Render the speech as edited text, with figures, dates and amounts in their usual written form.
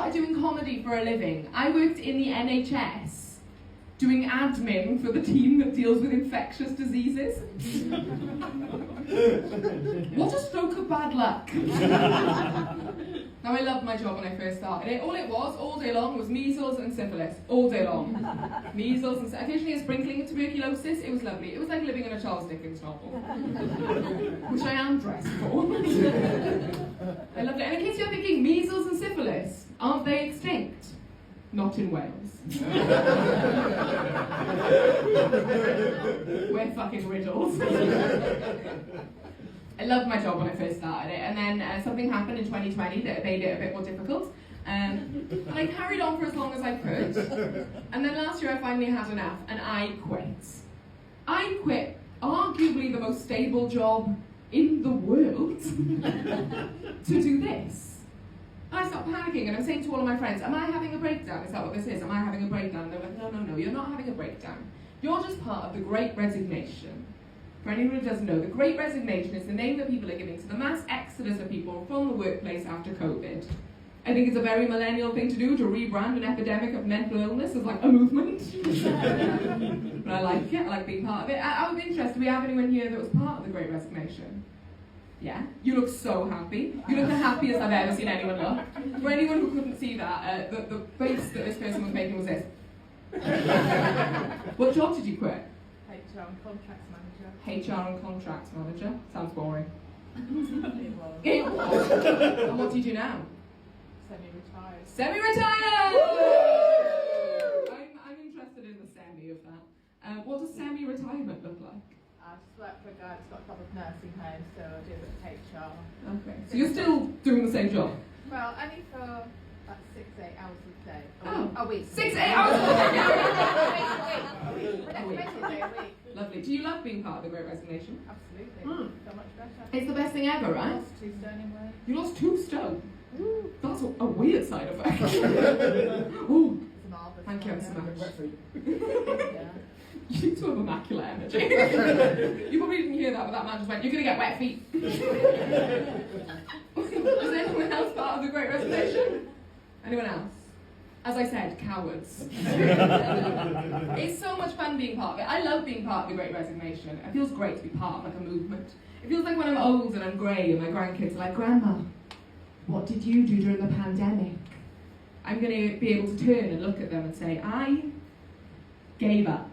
started doing comedy for a living. I worked in the NHS, doing admin for the team that deals with infectious diseases. What a stroke of bad luck. Now, I loved my job when I first started it. All it was, all day long, was measles and syphilis. All day long. Measles and occasionally a sprinkling of tuberculosis. It was lovely. It was like living in a Charles Dickens novel. Which I am dressed for. I loved it. And in case you're thinking, measles and syphilis, aren't they extinct? Not in Wales. We're fucking riddles. I loved my job when I first started it, and then something happened in 2020 that made it a bit more difficult. And I carried on for as long as I could, and then last year I finally had enough, and I quit. I quit arguably the most stable job in the world to do this. And I started panicking, and I'm saying to all of my friends, am I having a breakdown? Is that what this is? Am I having a breakdown? And they're like, no, you're not having a breakdown. You're just part of the Great Resignation. For anyone who doesn't know, the Great Resignation is the name that people are giving to the mass exodus of people from the workplace after COVID. I think it's a very millennial thing to do, to rebrand an epidemic of mental illness as like a movement. But I like it, I like being part of it. Out of interest, do we have anyone here that was part of the Great Resignation? Yeah? You look so happy. You look the happiest I've ever seen anyone look. For anyone who couldn't see that, the face that this person was making was this. What job did you quit? HR and contracts manager. HR and contracts manager. Sounds boring. It was. It was. And what do you do now? Semi-retired. Semi-retired! I'm interested in the semi of that. What does semi-retirement look like? I just work for a guy that's got a couple of nursing homes, so I do a bit of HR. Okay. So you're still doing the same job? Well, only for like 6 to 8 hours a day. Oh. A week. 6 to 8 hours a day? A week. Lovely. Do you love being part of the Great Resignation? Absolutely. So much better. It's the best thing ever, I right? lost 2 stone in weight. You lost 2 stone? That's a weird side effect. Ooh. It's marvellous. Thank you so much. Yeah. You two have immaculate energy. You probably didn't hear that, but that man just went, you're going to get wet feet. Is anyone else part of the Great Resignation? Anyone else? As I said, cowards. It's so much fun being part of it. I love being part of the Great Resignation. It feels great to be part of like a movement. It feels like when I'm old and I'm grey and my grandkids are like, Grandma, what did you do during the pandemic? I'm going to be able to turn and look at them and say, I gave up.